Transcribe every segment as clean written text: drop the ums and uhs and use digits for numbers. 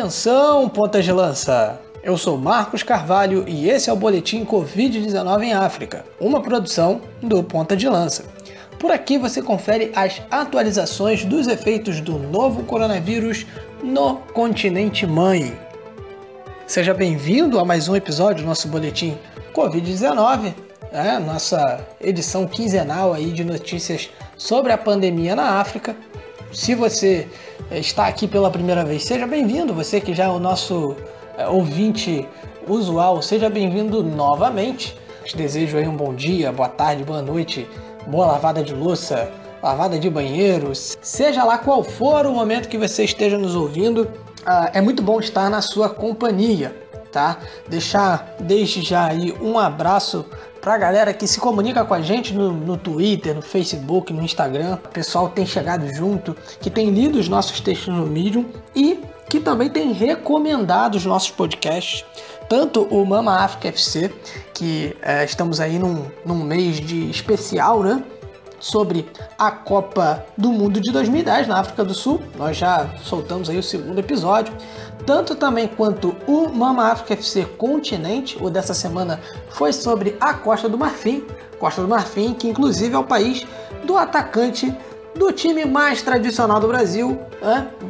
Atenção, pontas de lança! Eu sou Marcos Carvalho e esse é o Boletim Covid-19 em África, uma produção do Ponta de Lança. Por aqui você confere as atualizações dos efeitos do novo coronavírus no continente mãe. Seja bem-vindo a mais um episódio do nosso Boletim Covid-19, nossa edição quinzenal aí de notícias sobre a pandemia na África. Se você está aqui pela primeira vez, seja bem-vindo. Você que já é o nosso ouvinte usual, seja bem-vindo novamente. Te desejo aí um bom dia, boa tarde, boa noite, boa lavada de louça, lavada de banheiro, seja lá qual for o momento que você esteja nos ouvindo, é muito bom estar na sua companhia, tá? Deixar desde já aí um abraço pra galera que se comunica com a gente no Twitter, no Facebook, no Instagram. O pessoal tem chegado junto, que tem lido os nossos textos no Medium e que também tem recomendado os nossos podcasts, tanto o Mama África FC, que estamos aí num mês de especial, né? Sobre a Copa do Mundo de 2010 na África do Sul. Nós já soltamos aí o segundo episódio. Tanto também quanto o Mama África FC Continente, o dessa semana foi sobre a Costa do Marfim. Costa do Marfim, que inclusive é o país do atacante do time mais tradicional do Brasil,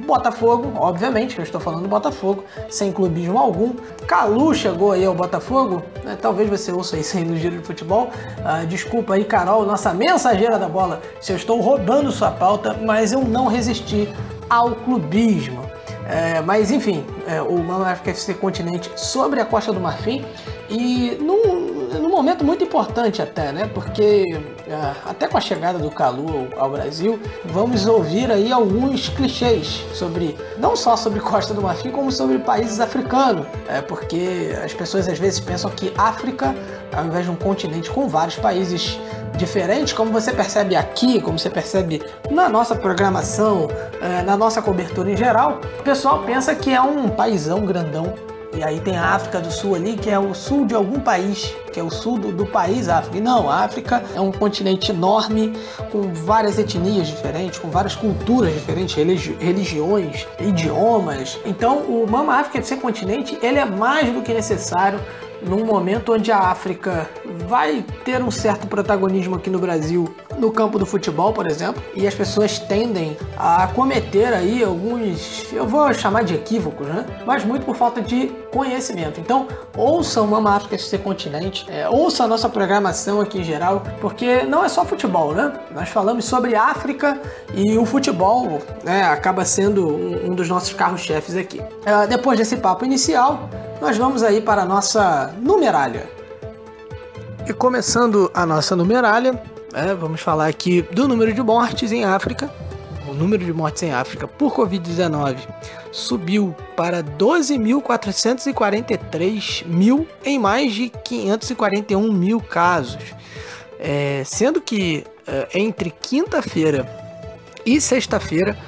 Botafogo, obviamente, eu estou falando do Botafogo, sem clubismo algum. Calu chegou aí ao Botafogo, talvez você ouça isso aí no Giro de Futebol. Desculpa aí, Carol, nossa mensageira da bola, se eu estou roubando sua pauta, mas eu não resisti ao clubismo. Mas enfim, o Mama África FC Continente sobre a Costa do Marfim e num momento muito importante até, né? Porque até com a chegada do Calu ao Brasil, vamos ouvir aí alguns clichês sobre, não só sobre Costa do Marfim, como sobre países africanos, porque as pessoas às vezes pensam que África, ao invés de um continente com vários países diferentes, como você percebe aqui, como você percebe na nossa programação, na nossa cobertura em geral, o pessoal pensa que é um paizão grandão. E aí tem a África do Sul ali, que é o sul de algum país, que é o sul do país África. E não, a África é um continente enorme, com várias etnias diferentes, com várias culturas diferentes, religiões, idiomas. Então o Mama África FC Continente, ele é mais do que necessário num momento onde a África vai ter um certo protagonismo aqui no Brasil, no campo do futebol, por exemplo, e as pessoas tendem a cometer aí alguns, eu vou chamar de equívocos, né? Mas muito por falta de conhecimento. Então, ouça o Mama África FC Continente, ouça a nossa programação aqui em geral, porque não é só futebol, né? Nós falamos sobre África e o futebol, acaba sendo um dos nossos carros-chefes aqui. Depois desse papo inicial, nós vamos aí para a nossa numeralha. E começando a nossa numeralha, vamos falar aqui do número de mortes em África. O número de mortes em África por Covid-19 subiu para 12.443 mil em mais de 541 mil casos. Sendo que entre quinta-feira e sexta-feira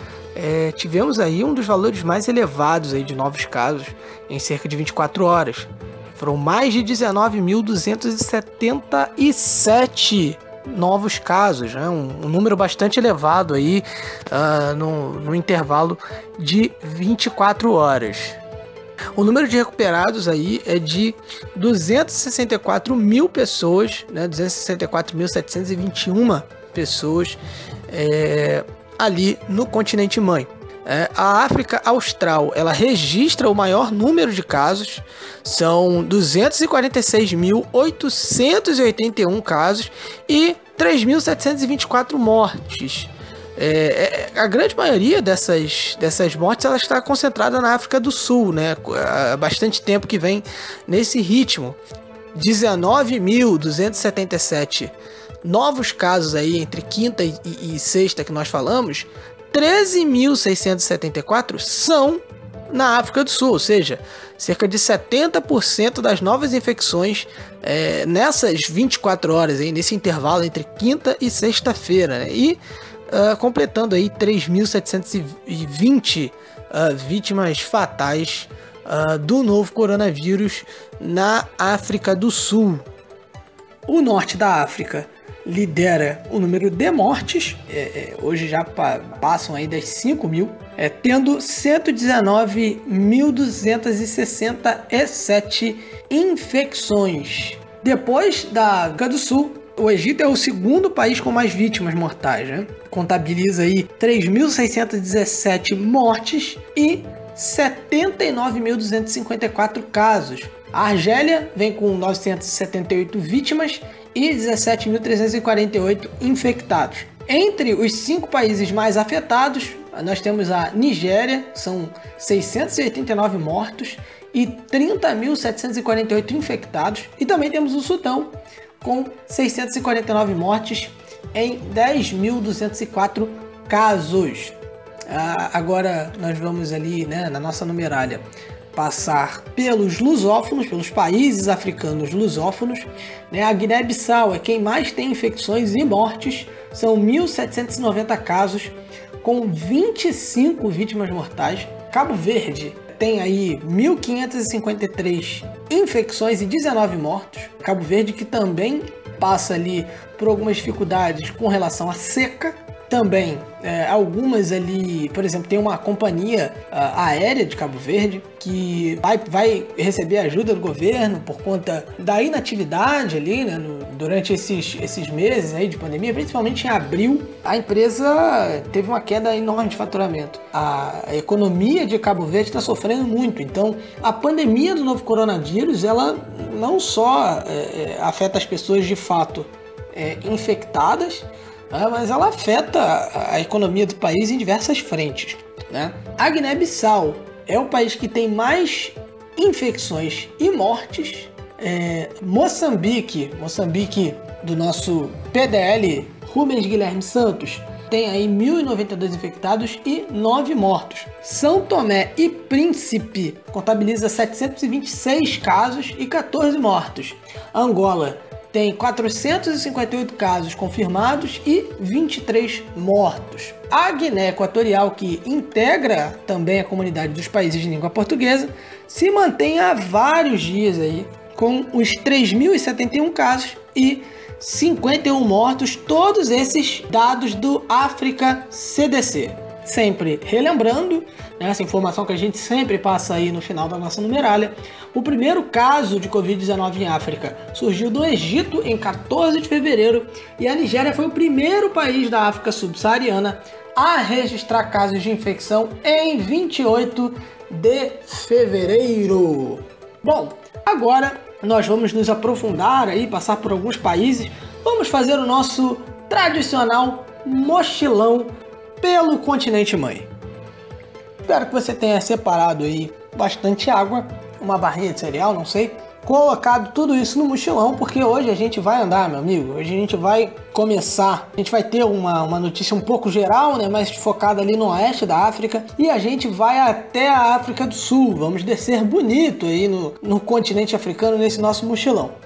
tivemos aí um dos valores mais elevados aí de novos casos em cerca de 24 horas. Foram mais de 19.277 novos casos, né? Um número bastante elevado aí no intervalo de 24 horas. O número de recuperados aí é de 264 mil pessoas, né? 264.721 pessoas ali no continente mãe. A África Austral, ela registra o maior número de casos, são 246.881 casos e 3.724 mortes. A grande maioria dessas mortes ela está concentrada na África do Sul, né? Há bastante tempo que vem nesse ritmo. 19.277 novos casos aí entre quinta e sexta que nós falamos, 13.674 são na África do Sul, ou seja, cerca de 70% das novas infecções nessas 24 horas, aí, nesse intervalo entre quinta e sexta-feira, né? E completando aí 3.720 vítimas fatais do novo coronavírus na África do Sul. O norte da África lidera o número de mortes, hoje já passam aí das 5 mil, tendo 119.267 infecções. Depois da África do Sul, o Egito é o segundo país com mais vítimas mortais, né? Contabiliza aí 3.617 mortes e 79.254 casos. A Argélia vem com 978 vítimas e 17.348 infectados. Entre os 5 países mais afetados, nós temos a Nigéria, são 689 mortos e 30.748 infectados. E também temos o Sudão, com 649 mortes em 10.204 casos. Agora nós vamos ali, né, na nossa numeralha, passar pelos lusófonos, pelos países africanos lusófonos, né? A Guiné-Bissau é quem mais tem infecções e mortes, são 1.790 casos, com 25 vítimas mortais. Cabo Verde tem aí 1.553 infecções e 19 mortos. Cabo Verde que também passa ali por algumas dificuldades com relação à seca. Também, algumas ali, por exemplo, tem uma companhia aérea de Cabo Verde que vai receber ajuda do governo por conta da inatividade ali, né, durante esses meses aí de pandemia, principalmente em abril. A empresa teve uma queda enorme de faturamento. A economia de Cabo Verde está sofrendo muito. Então, a pandemia do novo coronavírus, ela não só afeta as pessoas de fato infectadas, mas ela afeta a economia do país em diversas frentes, né? A Guiné-Bissau é o país que tem mais infecções e mortes. Moçambique do nosso PDL Rubens Guilherme Santos tem aí 1.092 infectados e 9 mortos. São Tomé e Príncipe contabiliza 726 casos e 14 mortos. Angola tem 458 casos confirmados e 23 mortos. A Guiné Equatorial, que integra também a comunidade dos países de língua portuguesa, se mantém há vários dias aí, com os 3.071 casos e 51 mortos, todos esses dados do África CDC. Sempre relembrando, né, essa informação que a gente sempre passa aí no final da nossa numeralha, o primeiro caso de Covid-19 em África surgiu do Egito em 14 de fevereiro e a Nigéria foi o primeiro país da África subsaariana a registrar casos de infecção em 28 de fevereiro. Bom, agora nós vamos nos aprofundar aí, passar por alguns países, vamos fazer o nosso tradicional mochilão pelo continente mãe. Espero que você tenha separado aí bastante água, uma barrinha de cereal, não sei, colocado tudo isso no mochilão, porque hoje a gente vai andar, meu amigo. Hoje a gente vai começar, a gente vai ter uma notícia um pouco geral, né, mas focada ali no oeste da África, e a gente vai até a África do Sul. Vamos descer bonito aí no continente africano nesse nosso mochilão.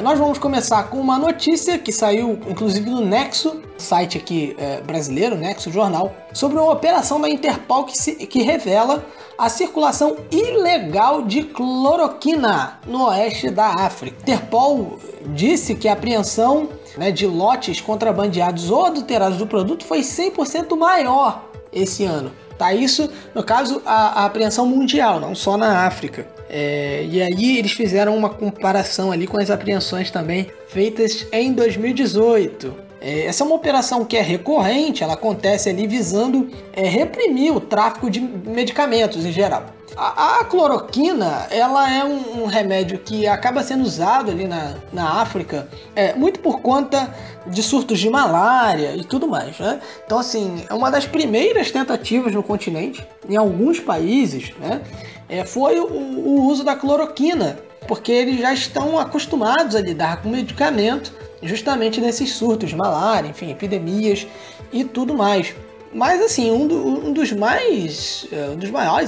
Nós vamos começar com uma notícia que saiu, inclusive, no Nexo, site aqui brasileiro, Nexo Jornal, sobre uma operação da Interpol que revela a circulação ilegal de cloroquina no oeste da África. Interpol disse que a apreensão, né, de lotes contrabandeados ou adulterados do produto foi 100% maior esse ano. Tá? Isso, no caso, a apreensão mundial, não só na África. E aí eles fizeram uma comparação ali com as apreensões também feitas em 2018. Essa é uma operação que é recorrente, ela acontece ali visando reprimir o tráfico de medicamentos em geral. A cloroquina, ela é um remédio que acaba sendo usado ali na África, muito por conta de surtos de malária e tudo mais, né? Então, assim, é uma das primeiras tentativas no continente, em alguns países, né? Foi o uso da cloroquina, porque eles já estão acostumados a lidar com medicamento justamente nesses surtos de malária, enfim, epidemias e tudo mais. Mas assim, um dos maiores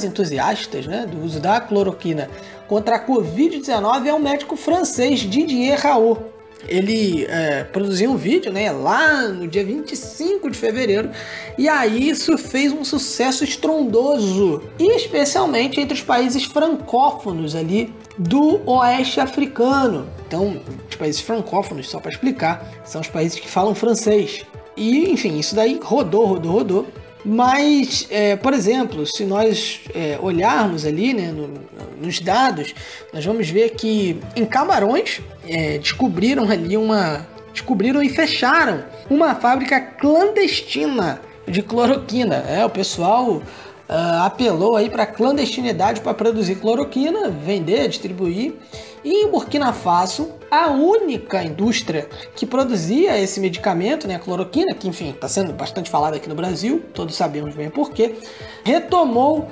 entusiastas, né, do uso da cloroquina contra a Covid-19 é o médico francês Didier Raoult. ele produziu um vídeo, né, lá no dia 25 de fevereiro, e aí isso fez um sucesso estrondoso, especialmente entre os países francófonos ali do oeste africano. Então, os países francófonos, só para explicar, são os países que falam francês. E, enfim, isso daí rodou. Mas, por exemplo, se nós olharmos ali, né, nos dados, nós vamos ver que em Camarões descobriram e fecharam uma fábrica clandestina de cloroquina. O pessoal apelou aí para a clandestinidade para produzir cloroquina, vender, distribuir. E em Burkina Faso, a única indústria que produzia esse medicamento, né, a cloroquina, que enfim está sendo bastante falada aqui no Brasil, todos sabemos bem porquê, retomou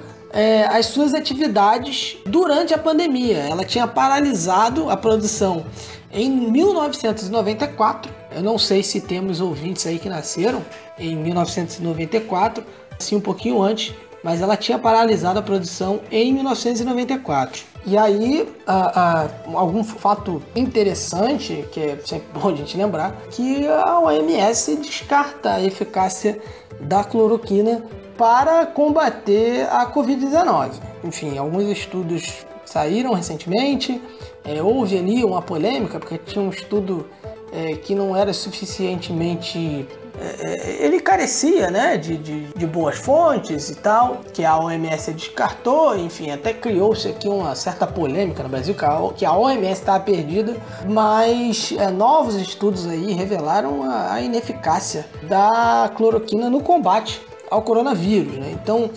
as suas atividades durante a pandemia. Ela tinha paralisado a produção em 1994. Eu não sei se temos ouvintes aí que nasceram em 1994, assim um pouquinho antes, mas ela tinha paralisado a produção em 1994. E aí, algum fato interessante, que é sempre bom a gente lembrar, que a OMS descarta a eficácia da cloroquina para combater a Covid-19. Enfim, alguns estudos saíram recentemente, houve ali uma polêmica, porque tinha um estudo que não era suficientemente... ele carecia, né, de boas fontes e tal, que a OMS descartou. Enfim, até criou-se aqui uma certa polêmica no Brasil, que a OMS estava perdida, mas novos estudos aí revelaram a ineficácia da cloroquina no combate ao coronavírus, né? Então,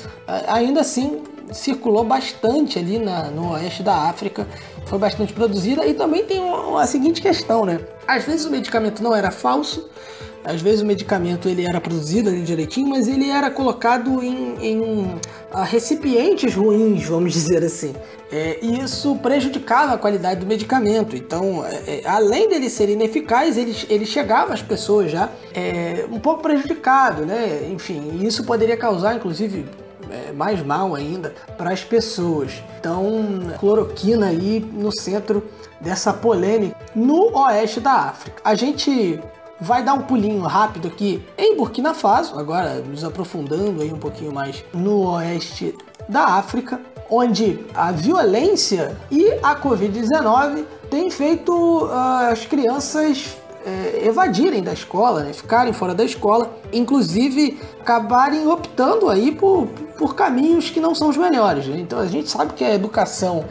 ainda assim, circulou bastante ali no oeste da África, foi bastante produzida. E também tem a seguinte questão, né? Às vezes o medicamento não era falso, às vezes o medicamento ele era produzido ali direitinho, mas ele era colocado em recipientes ruins, vamos dizer assim. E isso prejudicava a qualidade do medicamento. Então, além dele ser ineficaz, ele chegava às pessoas já um pouco prejudicado, né? Enfim, isso poderia causar, inclusive, mais mal ainda para as pessoas. Então, cloroquina aí no centro dessa polêmica no oeste da África. A gente vai dar um pulinho rápido aqui em Burkina Faso, agora nos aprofundando aí um pouquinho mais no oeste da África, onde a violência e a Covid-19 têm feito as crianças evadirem da escola, né? Ficarem fora da escola, inclusive acabarem optando aí por caminhos que não são os melhores, né? Então a gente sabe que a educação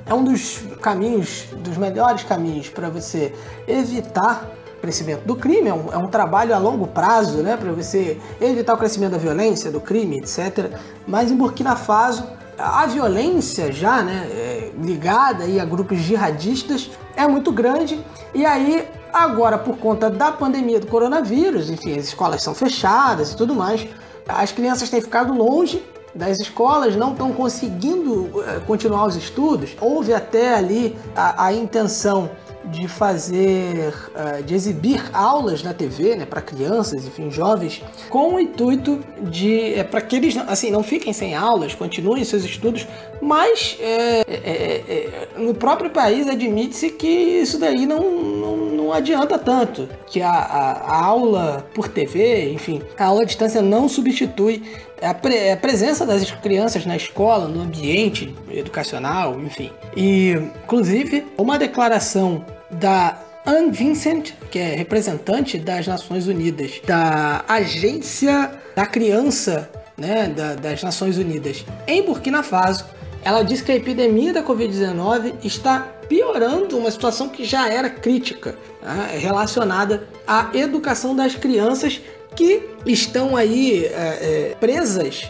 é um dos caminhos, dos melhores caminhos para você evitar o crescimento do crime. É um trabalho a longo prazo, né, para você evitar o crescimento da violência, do crime, etc. Mas em Burkina Faso, a violência já, né, ligada aí a grupos jihadistas é muito grande. E aí, agora, por conta da pandemia do coronavírus, enfim, as escolas são fechadas e tudo mais, as crianças têm ficado longe das escolas, não estão conseguindo continuar os estudos. Houve até ali a intenção de de exibir aulas na TV, né, para crianças, enfim, jovens, com o intuito de para que eles assim não fiquem sem aulas, continuem seus estudos, mas no próprio país admite-se que isso daí não adianta tanto, que a aula por TV, enfim, a aula à distância não substitui a presença das crianças na escola, no ambiente educacional, enfim. E, inclusive, uma declaração da Anne Vincent, que é representante das Nações Unidas, da Agência da Criança, né, das Nações Unidas em Burkina Faso, ela diz que a epidemia da Covid-19 está piorando uma situação que já era crítica, né, relacionada à educação das crianças que estão aí presas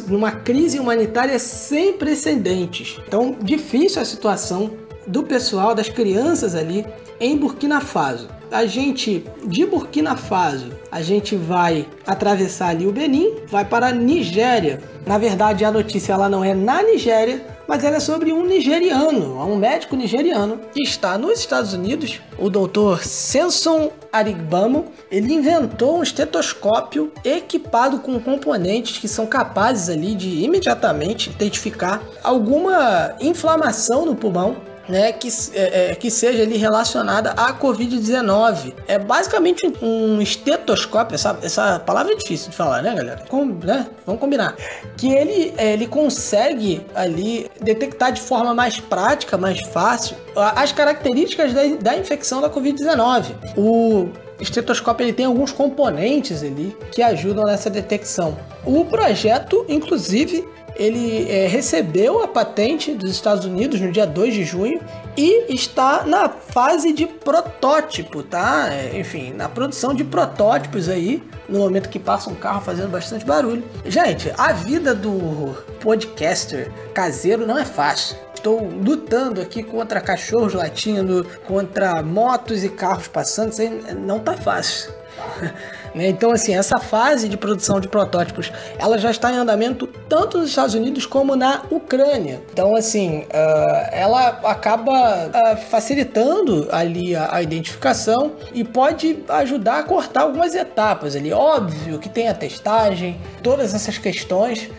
numa crise humanitária sem precedentes. Então, difícil a situação do pessoal, das crianças ali em Burkina Faso. De Burkina Faso, a gente vai atravessar ali o Benin, vai para a Nigéria. Na verdade, a notícia ela não é na Nigéria, mas ela é sobre um nigeriano, um médico nigeriano que está nos Estados Unidos, o Dr. Samson Arigbamo. Ele inventou um estetoscópio equipado com componentes que são capazes ali de imediatamente identificar alguma inflamação no pulmão né, que seja ali relacionada à Covid-19. É basicamente um estetoscópio, essa palavra é difícil de falar, né, galera? Vamos combinar. Que ele consegue ali detectar de forma mais prática, mais fácil, as características da infecção da Covid-19. O estetoscópio ele tem alguns componentes ali que ajudam nessa detecção. O projeto, inclusive, ele recebeu a patente dos Estados Unidos no dia 2 de junho e está na fase de protótipo, tá? Enfim, na produção de protótipos aí, no momento que passa um carro fazendo bastante barulho. Gente, a vida do podcaster caseiro não é fácil. Estou lutando aqui contra cachorros latindo, contra motos e carros passando, isso aí não tá fácil. Então, assim, essa fase de produção de protótipos, ela já está em andamento tanto nos Estados Unidos como na Ucrânia. Então, assim, ela acaba facilitando ali a identificação e pode ajudar a cortar algumas etapas ali. Óbvio que tem a testagem, todas essas questões,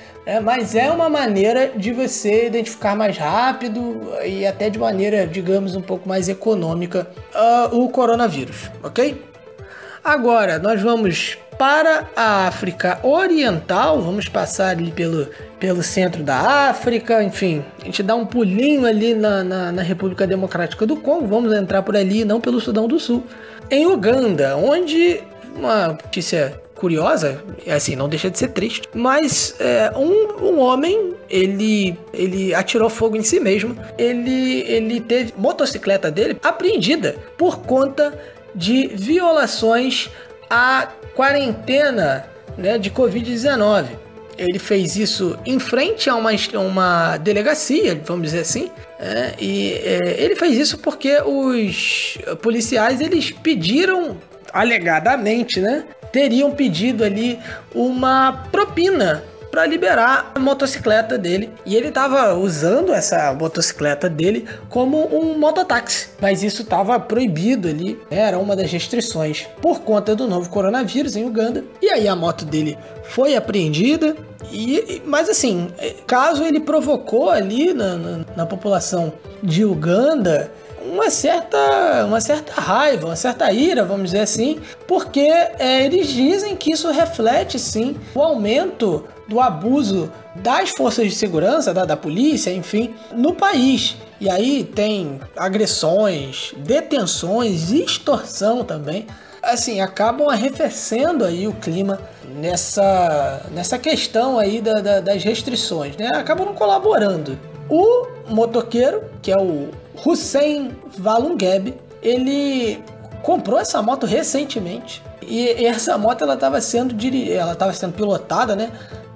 mas é uma maneira de você identificar mais rápido e até de maneira, digamos, um pouco mais econômica o coronavírus, ok? Agora, nós vamos para a África Oriental, vamos passar ali pelo centro da África, enfim, a gente dá um pulinho ali na República Democrática do Congo, vamos entrar por ali, não pelo Sudão do Sul, em Uganda, onde uma notícia curiosa, assim, não deixa de ser triste, mas um homem, ele atirou fogo em si mesmo, ele teve a motocicleta dele apreendida por conta de violações à quarentena, né, de Covid-19. Ele fez isso em frente a uma delegacia, vamos dizer assim, ele fez isso porque os policiais eles pediram, alegadamente, né, teriam pedido ali uma propina para liberar a motocicleta dele. E ele estava usando essa motocicleta dele como um mototáxi. Mas isso estava proibido ali, era uma das restrições por conta do novo coronavírus em Uganda. E aí a moto dele foi apreendida. Mas assim, caso ele provocou ali na população de Uganda uma certa raiva, uma certa ira, vamos dizer assim, porque eles dizem que isso reflete sim o aumento do abuso das forças de segurança, da polícia, enfim, no país. E aí tem agressões, detenções, extorsão também. Assim, acabam arrefecendo aí o clima nessa questão aí das restrições, né? Acabam não colaborando. O motoqueiro, que é o Hussein Valungeb, ele comprou essa moto recentemente. E essa moto ela estava sendo pilotada, né,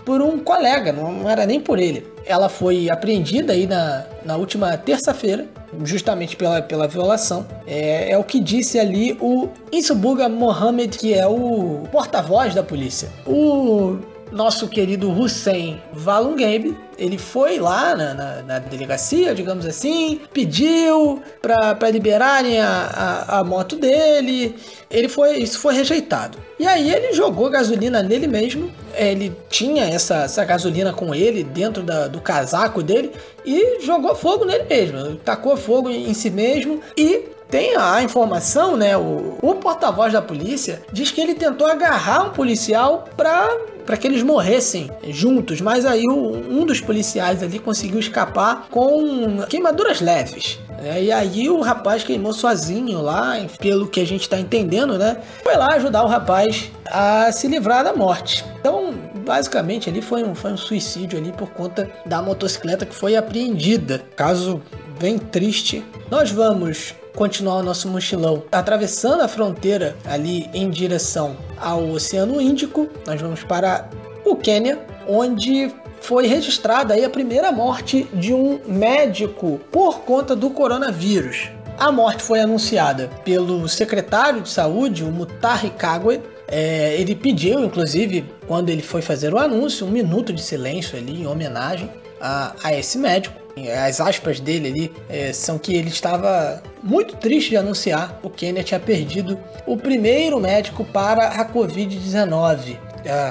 por um colega, não era nem por ele. Ela foi apreendida aí na última terça-feira, justamente pela violação. É o que disse ali o Insubuga Mohamed, que é o porta-voz da polícia. O nosso querido Hussein Valungeb, ele foi lá na delegacia, digamos assim, pediu para liberarem a moto dele. Isso foi rejeitado. E aí ele jogou gasolina nele mesmo. Ele tinha essa gasolina com ele dentro do casaco dele e jogou fogo nele mesmo. Tacou fogo em si mesmo e tem a informação, né? O porta-voz da polícia diz que ele tentou agarrar um policial para que eles morressem juntos, mas aí um dos policiais ali conseguiu escapar com queimaduras leves. E aí o rapaz queimou sozinho lá, pelo que a gente está entendendo, né? Foi lá ajudar o rapaz a se livrar da morte. Então, basicamente, ali foi um suicídio ali por conta da motocicleta que foi apreendida. Caso bem triste. Nós vamos continuar o nosso mochilão atravessando a fronteira ali em direção ao Oceano Índico. Nós vamos para o Quênia, onde foi registrada aí a primeira morte de um médico por conta do coronavírus. A morte foi anunciada pelo secretário de saúde, o Mutahi Kagwe. Ele pediu, inclusive, quando ele foi fazer o anúncio, 1 minuto de silêncio ali em homenagem a esse médico. As aspas dele ali são que ele estava muito triste de anunciar que o Quênia tinha perdido o primeiro médico para a Covid-19.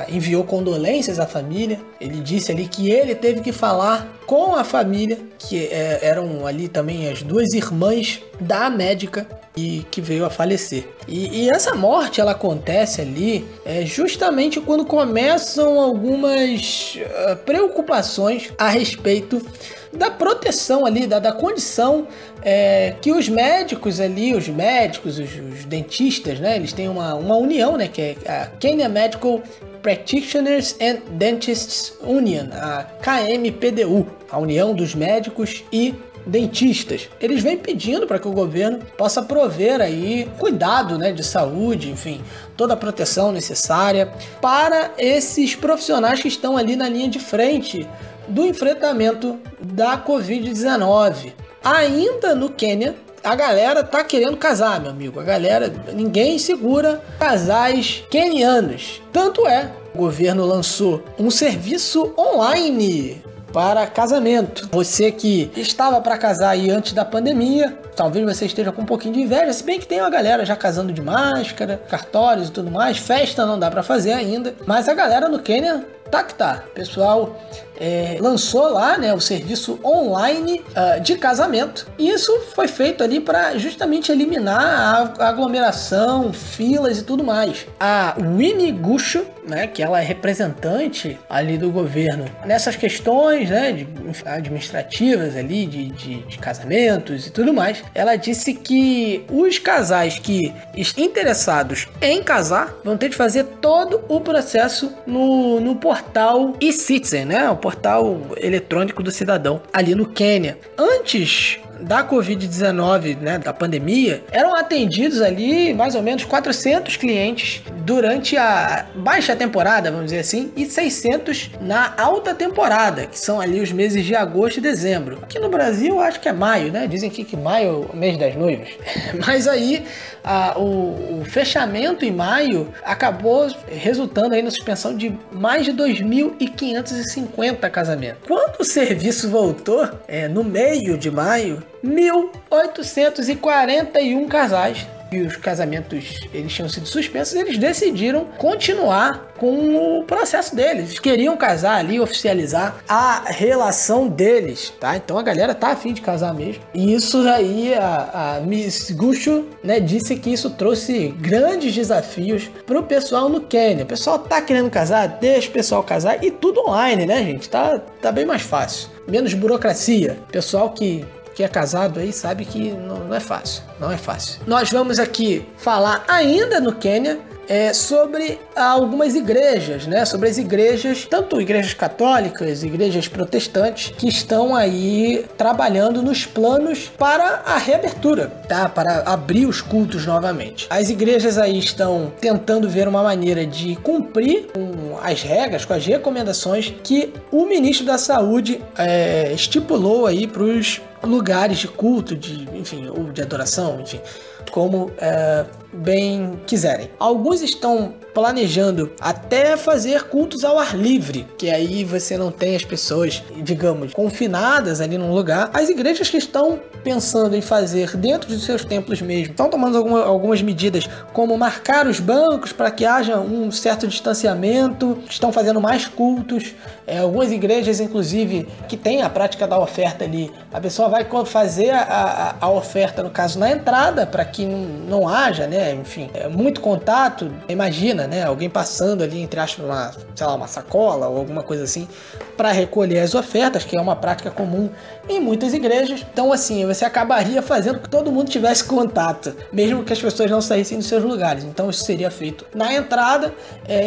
enviou condolências à família. Ele disse ali que ele teve que falar com a família, que eram ali também as duas irmãs da médica e que veio a falecer. E essa morte, ela acontece ali justamente quando começam algumas preocupações a respeito da proteção ali, da condição que os médicos ali, os dentistas, né, eles têm uma união, né, que é a Kenya Medical Practitioners and Dentists Union, a KMPDU, a União dos Médicos e Dentistas. Eles vêm pedindo para que o governo possa prover aí cuidado, né, de saúde, enfim, toda a proteção necessária para esses profissionais que estão ali na linha de frente do enfrentamento da Covid-19. Ainda no Quênia, a galera tá querendo casar, meu amigo. Ninguém segura casais quenianos. Tanto o governo lançou um serviço online para casamento. Você que estava para casar aí antes da pandemia, talvez você esteja com um pouquinho de inveja, se bem que tem uma galera já casando de máscara, cartórios e tudo mais. Festa não dá para fazer ainda, mas a galera no Quênia tá. O pessoal lançou lá, né, o serviço online de casamento. E isso foi feito ali para justamente eliminar a aglomeração, filas e tudo mais. A Winnie Gusho, né, que ela é representante ali do governo nessas questões, né, administrativas ali de casamentos e tudo mais, ela disse que os casais que interessados em casar vão ter de fazer todo o processo no portal eCitizen, né, o portal eletrônico do cidadão ali no Quênia. Antes da Covid-19, né, da pandemia, eram atendidos ali mais ou menos 400 clientes durante a baixa temporada, vamos dizer assim, e 600 na alta temporada, que são ali os meses de agosto e dezembro. Aqui no Brasil, acho que é maio, né? Dizem que maio é o mês das noivas. Mas aí, o fechamento em maio acabou resultando aí na suspensão de mais de 2.550 casamentos. Quando o serviço voltou, no meio de maio, 1.841 casais, e os casamentos eles tinham sido suspensos, eles decidiram continuar com o processo deles. Eles queriam casar ali, oficializar a relação deles, tá? Então a galera tá afim de casar mesmo. E isso aí, a Miss Gusho, né, disse que isso trouxe grandes desafios pro pessoal no Quênia. O pessoal tá querendo casar, deixa o pessoal casar, e tudo online, né, gente? Tá bem mais fácil. Menos burocracia. Pessoal que é casado aí sabe que não é fácil, não é fácil. Nós vamos aqui falar ainda no Quênia sobre algumas igrejas, né? Sobre as igrejas, tanto igrejas católicas, igrejas protestantes, que estão aí trabalhando nos planos para a reabertura, tá? Para abrir os cultos novamente. As igrejas aí estão tentando ver uma maneira de cumprir com as regras, com as recomendações que o ministro da Saúde estipulou aí para os lugares de culto, ou de adoração, enfim, como bem quiserem. Alguns estão planejando até fazer cultos ao ar livre, que aí você não tem as pessoas, digamos, confinadas ali num lugar. As igrejas que estão pensando em fazer dentro dos seus templos mesmo, estão tomando algumas medidas, como marcar os bancos para que haja um certo distanciamento, estão fazendo mais cultos. Algumas igrejas, inclusive, que tem a prática da oferta ali, a pessoa vai fazer a oferta, no caso, na entrada, para que não haja, né, enfim, muito contato. Imagina, né, alguém passando ali, entre aspas, uma sacola ou alguma coisa assim, para recolher as ofertas, que é uma prática comum em muitas igrejas. Então, assim, você acabaria fazendo que todo mundo tivesse contato, mesmo que as pessoas não saíssem dos seus lugares. Então, isso seria feito na entrada.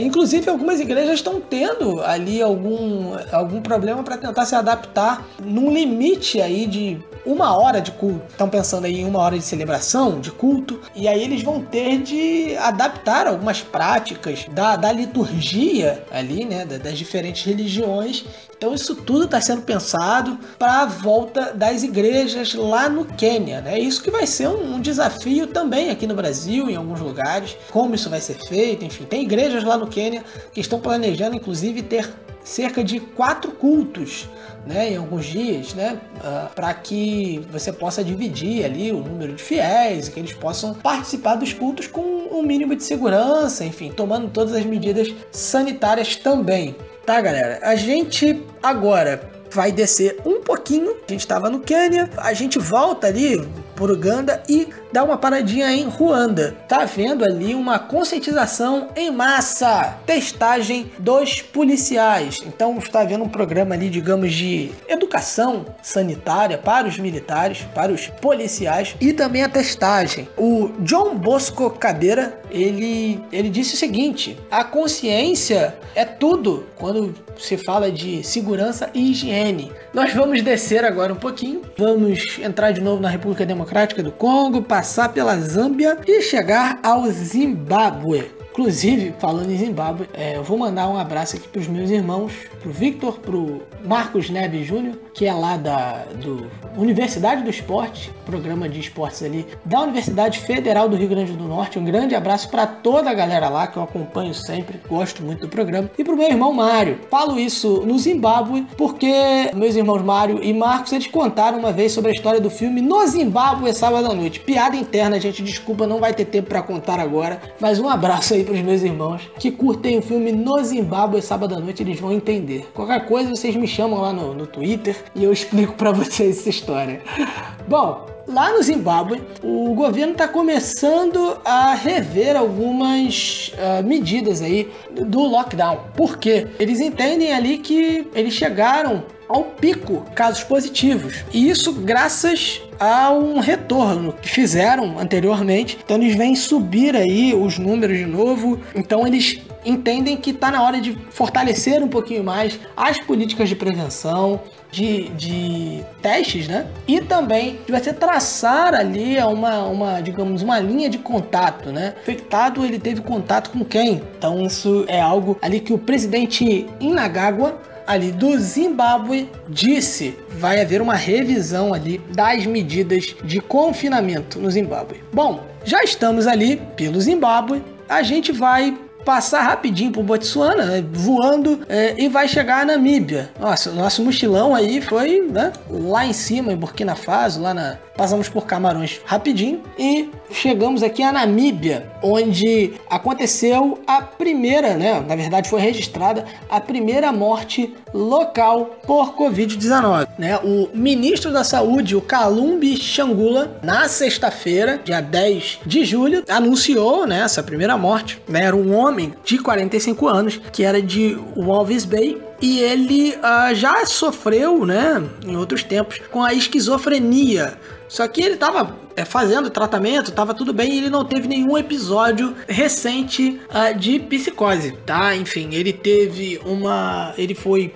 Inclusive, algumas igrejas estão tendo ali algum problema para tentar se adaptar num limite aí de 1 hora de culto. Estão pensando aí em 1 hora de celebração, de culto, e aí eles vão ter de adaptar algumas práticas da liturgia ali, né, das diferentes religiões. Então isso tudo está sendo pensado para a volta das igrejas lá no Quênia, né? Isso que vai ser um desafio também aqui no Brasil, em alguns lugares, como isso vai ser feito, enfim. Tem igrejas lá no Quênia que estão planejando, inclusive, ter cerca de 4 cultos, né, em alguns dias, né, para que você possa dividir ali o número de fiéis, que eles possam participar dos cultos com um mínimo de segurança, enfim, tomando todas as medidas sanitárias também. Tá, galera? A gente agora vai descer um pouquinho. A gente estava no Quênia, a gente volta ali por Uganda e dá uma paradinha em Ruanda. Tá vendo ali uma conscientização em massa, testagem dos policiais. Então está havendo um programa ali, digamos, de educação sanitária para os militares, para os policiais e também a testagem. O John Bosco Cadeira, ele disse o seguinte: a consciência é tudo quando se fala de segurança e higiene. Nós vamos descer agora um pouquinho, vamos entrar de novo na República Democrática do Congo, passar pela Zâmbia e chegar ao Zimbábue. Inclusive, falando em Zimbábue, eu vou mandar um abraço aqui para os meus irmãos, para o Victor, para o Marcos Neves Júnior, que é lá do Universidade do Esporte, programa de esportes ali da Universidade Federal do Rio Grande do Norte. Um grande abraço para toda a galera lá, que eu acompanho sempre, gosto muito do programa. E para o meu irmão Mário. Falo isso no Zimbábue porque meus irmãos Mário e Marcos, eles contaram uma vez sobre a história do filme No Zimbábue, sábado à noite. Piada interna, gente, desculpa, não vai ter tempo para contar agora, mas um abraço aí para os meus irmãos que curtem o filme No Zimbábue, sábado à noite, eles vão entender. Qualquer coisa, vocês me chamam lá no Twitter e eu explico para vocês essa história. Bom, lá no Zimbábue, o governo está começando a rever algumas medidas aí do lockdown. Por quê? Eles entendem ali que eles chegaram ao pico casos positivos. E isso graças a um retorno que fizeram anteriormente. Então eles vêm subir aí os números de novo. Então eles entendem que está na hora de fortalecer um pouquinho mais as políticas de prevenção, de testes, né? E também de você traçar ali digamos, uma linha de contato, né? O infectado, ele teve contato com quem? Então isso é algo ali que o presidente Mnangagwa ali do Zimbábue disse: vai haver uma revisão ali das medidas de confinamento no Zimbábue. Bom, já estamos ali pelo Zimbábue, a gente vai passar rapidinho por Botsuana, né, voando, e vai chegar a Namíbia. Nossa, o nosso mochilão aí foi, né, lá em cima, em Burkina Faso, passamos por Camarões rapidinho e chegamos aqui a Namíbia, onde aconteceu a primeira, né, na verdade foi registrada a primeira morte local por Covid-19. Né? O ministro da Saúde, o Kalumbi Shangula, na sexta-feira, dia 10 de julho, anunciou, né, essa primeira morte. Né? Era um homem de 45 anos, que era de Walvis Bay, e ele já sofreu, né, em outros tempos, com a esquizofrenia. Só que ele estava fazendo tratamento, estava tudo bem, e ele não teve nenhum episódio recente de psicose, tá? Enfim, ele foi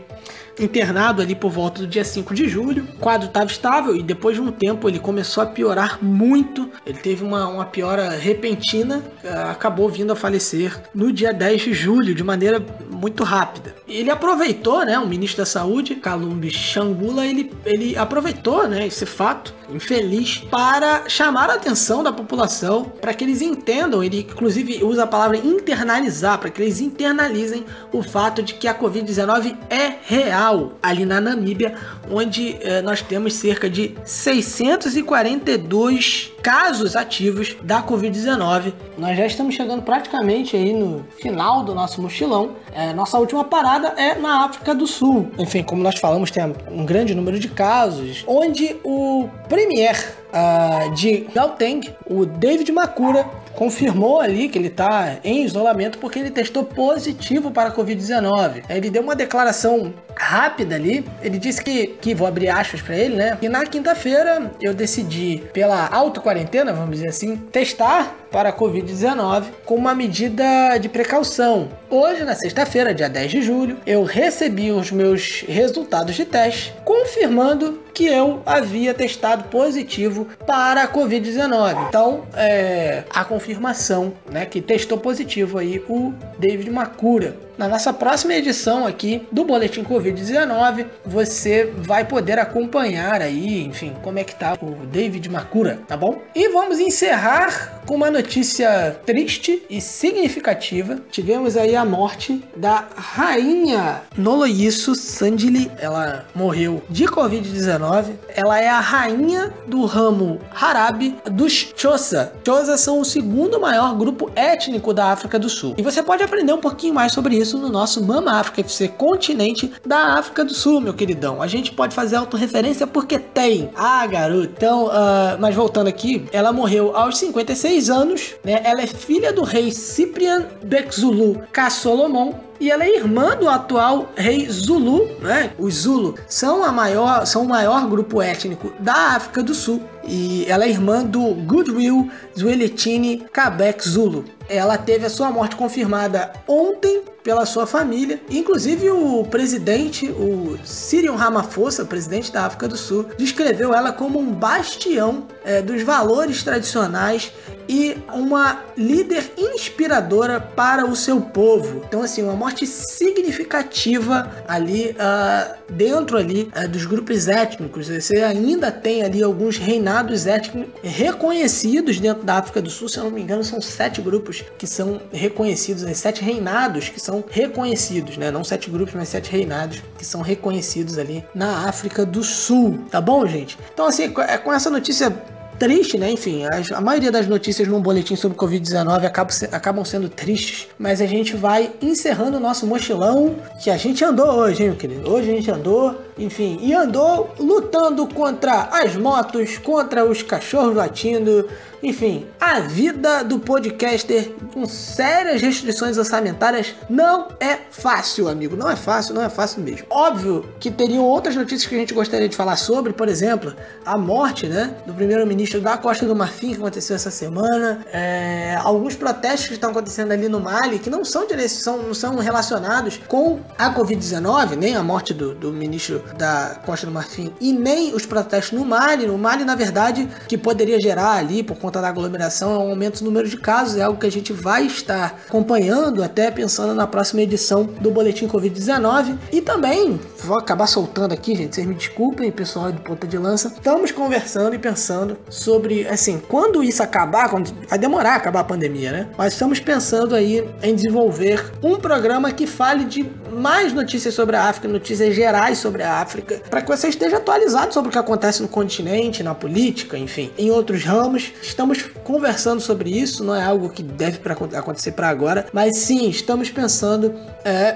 internado ali por volta do dia 5 de julho. O quadro estava estável e depois de um tempo ele começou a piorar muito. Ele teve uma piora repentina, acabou vindo a falecer no dia 10 de julho de maneira muito rápida. Ele aproveitou, né, o ministro da Saúde, Kalumbi Shangula, ele aproveitou, né, esse fato infeliz para chamar a atenção da população, para que eles entendam. Ele inclusive usa a palavra internalizar, para que eles internalizem o fato de que a Covid-19 é real ali na Namíbia, onde nós temos cerca de 642 casos ativos da Covid-19. Nós já estamos chegando praticamente aí no final do nosso mochilão. Nossa última parada é na África do Sul. Enfim, como nós falamos, tem um grande número de casos, onde o premier de Gauteng, o David Makura, confirmou ali que ele está em isolamento porque ele testou positivo para a Covid-19. Ele deu uma declaração rápida ali, ele disse que vou abrir aspas para ele, né? Que na quinta-feira eu decidi, pela auto-quarentena, vamos dizer assim, testar para a Covid-19 com uma medida de precaução. Hoje, na sexta-feira, dia 10 de julho, eu recebi os meus resultados de teste, confirmando que eu havia testado positivo para a Covid-19. Então, a confirmação, né, que testou positivo aí o David Makura. na nossa próxima edição aqui do Boletim Covid-19, você vai poder acompanhar aí, enfim, como é que tá o David Makura, tá bom? E vamos encerrar com uma notícia triste e significativa. Tivemos aí a morte da rainha Noloyiso Sandili. Ela morreu de Covid-19. Ela é a rainha do ramo árabe dos Xhosa. Xhosa são o segundo maior grupo étnico da África do Sul. E você pode aprender um pouquinho mais sobre isso no nosso Mama África FC Continente da África do Sul, meu queridão. A gente pode fazer autorreferência porque tem. Ah, garoto. Então, mas voltando aqui, ela morreu aos 56 anos, né? Ela é filha do rei Cyprian Bekzulu Ka-Solomon e ela é irmã do atual rei Zulu, né? Os Zulu são o maior grupo étnico da África do Sul e ela é irmã do Goodwill Zwelithini Kabek Zulu. Ela teve a sua morte confirmada ontem pela sua família. Inclusive o presidente, o Cyril Ramaphosa, presidente da África do Sul, descreveu ela como um bastião dos valores tradicionais e uma líder inspiradora para o seu povo. Então, assim, uma morte significativa ali dentro ali dos grupos étnicos. Você ainda tem ali alguns reinados étnicos reconhecidos dentro da África do Sul. Se eu não me engano, são 7 grupos que são reconhecidos, 7 reinados que são reconhecidos, né? Não 7 grupos, mas 7 reinados que são reconhecidos ali na África do Sul. Tá bom, gente? Então, assim, com essa notícia triste, né? Enfim, a maioria das notícias num boletim sobre Covid-19 acabam sendo tristes, mas a gente vai encerrando o nosso mochilão que a gente andou hoje, hein, meu querido? Hoje a gente andou, enfim, e andou lutando contra as motos, contra os cachorros latindo, enfim, a vida do podcaster com sérias restrições orçamentárias não é fácil, amigo. Não é fácil mesmo. Óbvio que teriam outras notícias que a gente gostaria de falar sobre, por exemplo, a morte, né, do primeiro-ministro da Costa do Marfim, que aconteceu essa semana, alguns protestos que estão acontecendo ali no Mali, que não são relacionados com a Covid-19, nem a morte do ministro da Costa do Marfim e nem os protestos no Mali. No Mali, na verdade, que poderia gerar ali, por conta da aglomeração, é um aumento no número de casos, é algo que a gente vai estar acompanhando, até pensando na próxima edição do Boletim Covid-19. E também, vou acabar soltando aqui, gente, vocês me desculpem, pessoal do Ponta de Lança, estamos conversando e pensando sobre, assim, quando isso acabar, vai demorar a acabar a pandemia, né? Mas estamos pensando aí em desenvolver um programa que fale de mais notícias sobre a África, notícias gerais sobre a África, para que você esteja atualizado sobre o que acontece no continente, na política, enfim, em outros ramos. Estamos conversando sobre isso, não é algo que deve acontecer para agora, mas sim, estamos pensando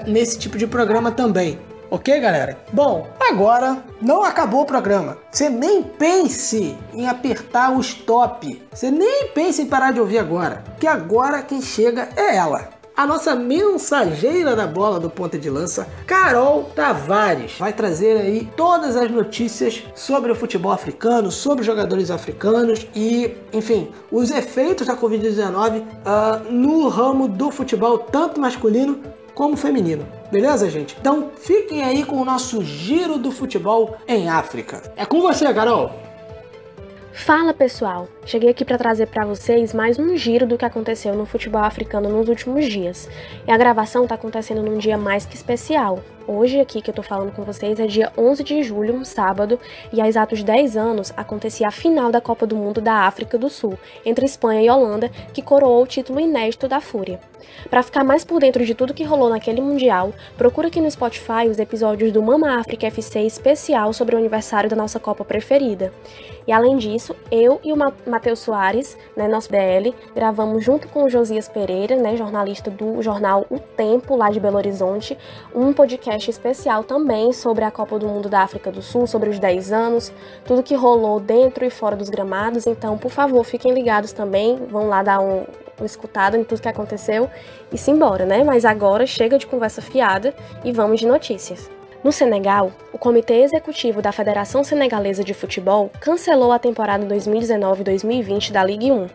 nesse tipo de programa também. Ok, galera? Bom, agora não acabou o programa. Você nem pense em apertar o stop. Você nem pense em parar de ouvir agora. Porque agora quem chega é ela. A nossa mensageira da bola do Ponta de Lança, Carol Tavares, vai trazer aí todas as notícias sobre o futebol africano, sobre os jogadores africanos e, enfim, os efeitos da Covid-19 no ramo do futebol, tanto masculino como feminino. Beleza, gente? Então fiquem aí com o nosso giro do futebol em África. É com você, Carol! Fala, pessoal! Cheguei aqui para trazer para vocês mais um giro do que aconteceu no futebol africano nos últimos dias. E a gravação está acontecendo num dia mais que especial. Hoje aqui que eu tô falando com vocês é dia 11 de julho, um sábado, e há exatos 10 anos acontecia a final da Copa do Mundo da África do Sul, entre Espanha e Holanda, que coroou o título inédito da Fúria. Para ficar mais por dentro de tudo que rolou naquele Mundial, procura aqui no Spotify os episódios do Mama África FC especial sobre o aniversário da nossa Copa preferida. E além disso, eu e o Matheus Soares, né, nosso DL, gravamos junto com o Josias Pereira, né, jornalista do jornal O Tempo, lá de Belo Horizonte, um podcast especial também sobre a Copa do Mundo da África do Sul, sobre os 10 anos, tudo que rolou dentro e fora dos gramados. Então, por favor, fiquem ligados também, vão lá dar uma escutada em tudo que aconteceu e simbora, né? Mas agora chega de conversa fiada e vamos de notícias. No Senegal, o Comitê Executivo da Federação Senegalesa de Futebol cancelou a temporada 2019-2020 da Ligue 1.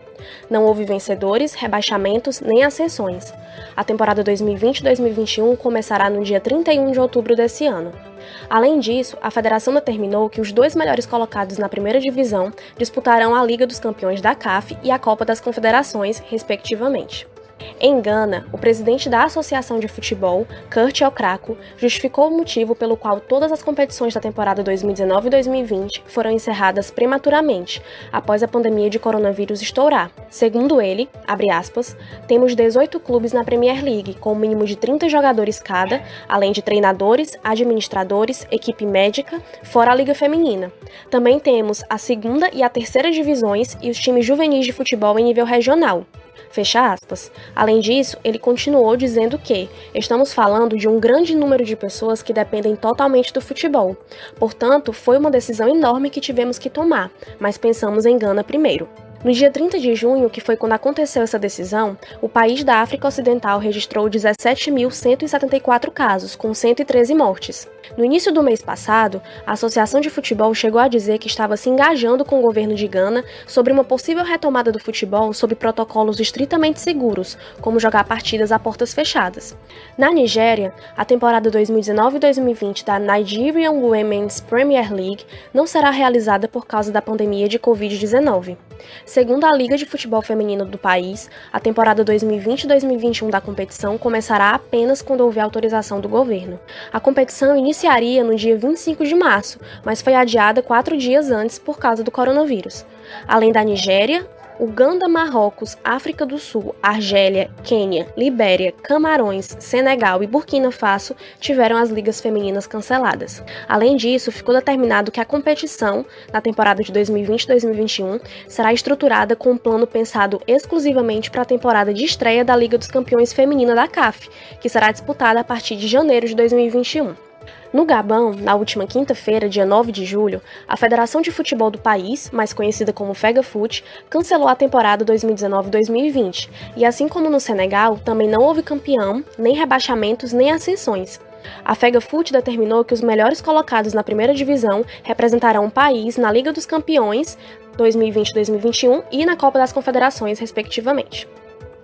Não houve vencedores, rebaixamentos nem ascensões. A temporada 2020-2021 começará no dia 31 de outubro desse ano. Além disso, a federação determinou que os 2 melhores colocados na primeira divisão disputarão a Liga dos Campeões da CAF e a Copa das Confederações, respectivamente. Em Gana, o presidente da Associação de Futebol, Kurt Okrako, justificou o motivo pelo qual todas as competições da temporada 2019 e 2020 foram encerradas prematuramente, após a pandemia de coronavírus estourar. Segundo ele, abre aspas, temos 18 clubes na Premier League, com um mínimo de 30 jogadores cada, além de treinadores, administradores, equipe médica, fora a Liga Feminina. Também temos a segunda e a terceira divisões e os times juvenis de futebol em nível regional. Fecha aspas. Além disso, ele continuou dizendo que estamos falando de um grande número de pessoas que dependem totalmente do futebol. Portanto, foi uma decisão enorme que tivemos que tomar, mas pensamos em Gana primeiro. No dia 30 de junho, que foi quando aconteceu essa decisão, o país da África Ocidental registrou 17.174 casos, com 113 mortes. No início do mês passado, a Associação de Futebol chegou a dizer que estava se engajando com o governo de Gana sobre uma possível retomada do futebol sob protocolos estritamente seguros, como jogar partidas a portas fechadas. Na Nigéria, a temporada 2019-2020 da Nigerian Women's Premier League não será realizada por causa da pandemia de Covid-19. Segundo a Liga de Futebol Feminino do país, a temporada 2020-2021 da competição começará apenas quando houver autorização do governo. A competição iniciaria no dia 25 de março, mas foi adiada 4 dias antes por causa do coronavírus. Além da Nigéria, Uganda, Marrocos, África do Sul, Argélia, Quênia, Libéria, Camarões, Senegal e Burkina Faso tiveram as ligas femininas canceladas. Além disso, ficou determinado que a competição, na temporada de 2020-2021, será estruturada com um plano pensado exclusivamente para a temporada de estreia da Liga dos Campeões Feminina da CAF, que será disputada a partir de janeiro de 2021. No Gabão, na última quinta-feira, dia 9 de julho, a Federação de Futebol do país, mais conhecida como FEGAFUT, cancelou a temporada 2019-2020, e assim como no Senegal, também não houve campeão, nem rebaixamentos, nem ascensões. A FEGAFUT determinou que os melhores colocados na primeira divisão representarão o país na Liga dos Campeões 2020-2021 e na Copa das Confederações, respectivamente.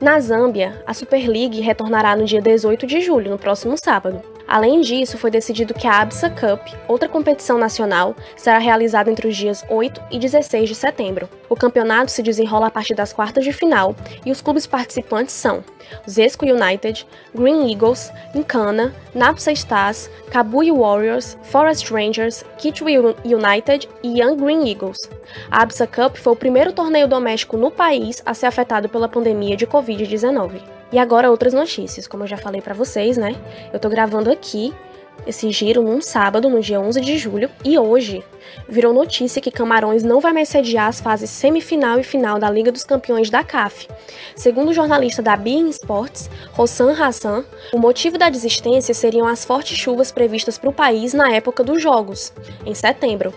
Na Zâmbia, a Super League retornará no dia 18 de julho, no próximo sábado. Além disso, foi decidido que a Absa Cup, outra competição nacional, será realizada entre os dias 8 e 16 de setembro. O campeonato se desenrola a partir das quartas de final e os clubes participantes são Zesco United, Green Eagles, Nkana, Napsa Stars, Kabui Warriors, Forest Rangers, Kitwe United e Young Green Eagles. A Absa Cup foi o primeiro torneio doméstico no país a ser afetado pela pandemia de Covid-19. E agora outras notícias, como eu já falei pra vocês, né? Eu tô gravando aqui esse giro num sábado, no dia 11 de julho, e hoje virou notícia que Camarões não vai mais sediar as fases semifinal e final da Liga dos Campeões da CAF. Segundo o jornalista da beIN Sports, Rossan Hassan, o motivo da desistência seriam as fortes chuvas previstas para o país na época dos Jogos, em setembro.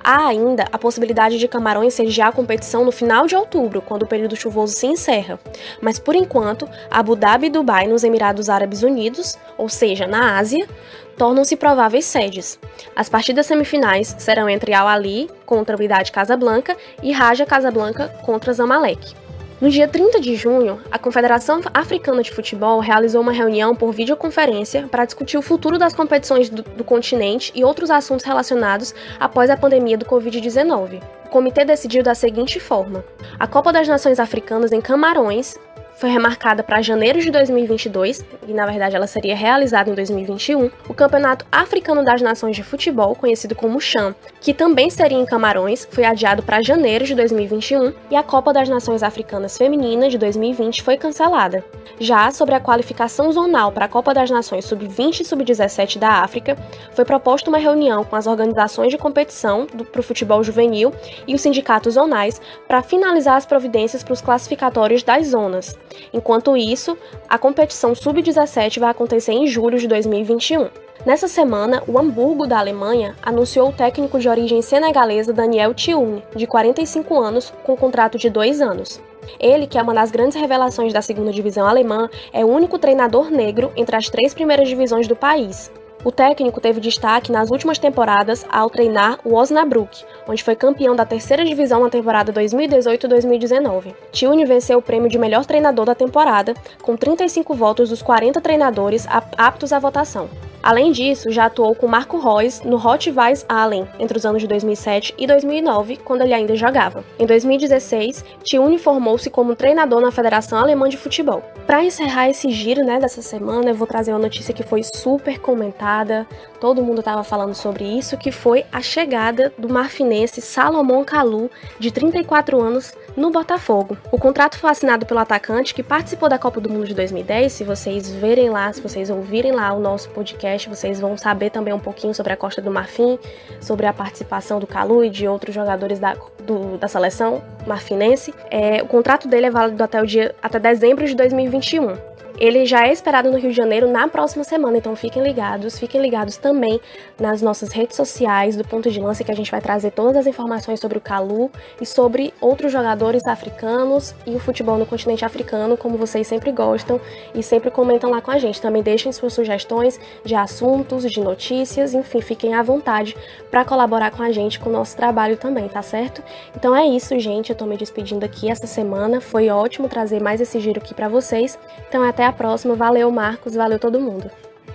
Há ainda a possibilidade de Camarões sediar a competição no final de outubro, quando o período chuvoso se encerra. Mas, por enquanto, Abu Dhabi e Dubai, nos Emirados Árabes Unidos, ou seja, na Ásia, tornam-se prováveis sedes. As partidas semifinais serão entre Al Ahly contra o Wydad Casablanca e Raja Casablanca contra Zamalek. No dia 30 de junho, a Confederação Africana de Futebol realizou uma reunião por videoconferência para discutir o futuro das competições do continente e outros assuntos relacionados após a pandemia do Covid-19. O comitê decidiu da seguinte forma: a Copa das Nações Africanas em Camarões foi remarcada para janeiro de 2022, e na verdade ela seria realizada em 2021, o Campeonato Africano das Nações de Futebol, conhecido como CHAN, que também seria em Camarões, foi adiado para janeiro de 2021, e a Copa das Nações Africanas Feminina de 2020 foi cancelada. Já sobre a qualificação zonal para a Copa das Nações Sub-20 e Sub-17 da África, foi proposta uma reunião com as organizações de competição para o futebol juvenil e os sindicatos zonais para finalizar as providências para os classificatórios das zonas. Enquanto isso, a competição Sub-17 vai acontecer em julho de 2021. Nessa semana, o Hamburgo da Alemanha anunciou o técnico de origem senegalesa Daniel Thioune, de 45 anos, com contrato de 2 anos. Ele, que é uma das grandes revelações da segunda divisão alemã, é o único treinador negro entre as 3 primeiras divisões do país. O técnico teve destaque nas últimas temporadas ao treinar o Osnabrück, onde foi campeão da 3ª divisão na temporada 2018-2019. Thioune venceu o prêmio de melhor treinador da temporada, com 35 votos dos 40 treinadores aptos à votação. Além disso, já atuou com Marco Reus no Hot Vise Allen entre os anos de 2007 e 2009, quando ele ainda jogava. Em 2016, Tiuni formou-se como treinador na Federação Alemã de Futebol. Para encerrar esse giro, dessa semana, eu vou trazer uma notícia que foi super comentada, todo mundo estava falando sobre isso, que foi a chegada do marfinense Salomão Kalou, de 34 anos, no Botafogo. O contrato foi assinado pelo atacante que participou da Copa do Mundo de 2010. Se vocês verem lá, se vocês ouvirem lá o nosso podcast, vocês vão saber também um pouquinho sobre a Costa do Marfim, sobre a participação do Kalou e de outros jogadores da seleção marfinense. O contrato dele é válido até dezembro de 2021. Ele já é esperado no Rio de Janeiro na próxima semana, então fiquem ligados também nas nossas redes sociais do Ponto de Lança, que a gente vai trazer todas as informações sobre o Kalou e sobre outros jogadores africanos e o futebol no continente africano, como vocês sempre gostam e sempre comentam lá com a gente. Também deixem suas sugestões de assuntos, de notícias, enfim, fiquem à vontade para colaborar com a gente, com o nosso trabalho também, tá certo? Então é isso, gente, eu tô me despedindo aqui essa semana, foi ótimo trazer mais esse giro aqui para vocês, então até a próxima. Valeu, Marcos, valeu todo mundo.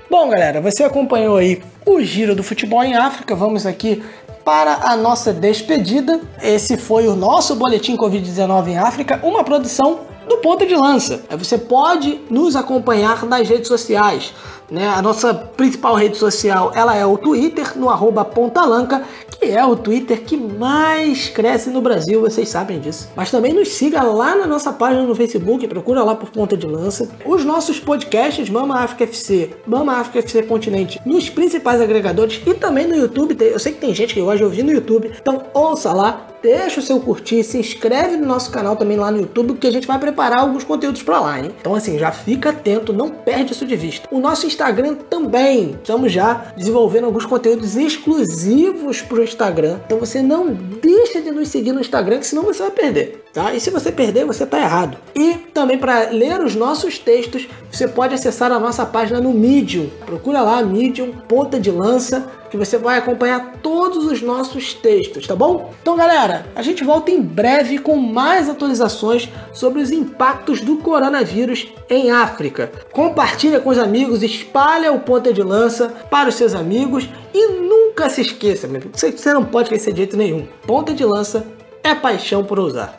Bom, galera, você acompanhou aí o giro do futebol em África. Vamos aqui para a nossa despedida. Esse foi o nosso boletim Covid-19 em África, uma produção do Ponta de Lança. Você pode nos acompanhar nas redes sociais, A nossa principal rede social, ela é o Twitter, no @pontalanca, que é o Twitter que mais cresce no Brasil, vocês sabem disso. Mas também nos siga lá na nossa página no Facebook, procura lá por Ponta de Lança. Os nossos podcasts, Mama África FC, Mama África FC Continente, nos principais agregadores e também no YouTube. Eu sei que tem gente que gosta de ouvir no YouTube, então ouça lá. Deixa o seu curtir, se inscreve no nosso canal também lá no YouTube, porque a gente vai preparar alguns conteúdos pra lá, hein? Então assim, já fica atento, não perde isso de vista. O nosso Instagram também, estamos já desenvolvendo alguns conteúdos exclusivos pro Instagram. Então você não deixa de nos seguir no Instagram, que senão você vai perder, tá? E se você perder, você tá errado. E também para ler os nossos textos, você pode acessar a nossa página no Medium. Procura lá, Medium, Ponta de Lança, que você vai acompanhar todos os nossos textos, tá bom? Então, galera, a gente volta em breve com mais atualizações sobre os impactos do coronavírus em África. Compartilha com os amigos, espalha o Ponta de Lança para os seus amigos e nunca se esqueça, você não pode esquecer de jeito nenhum. Ponta de Lança é paixão por ousar.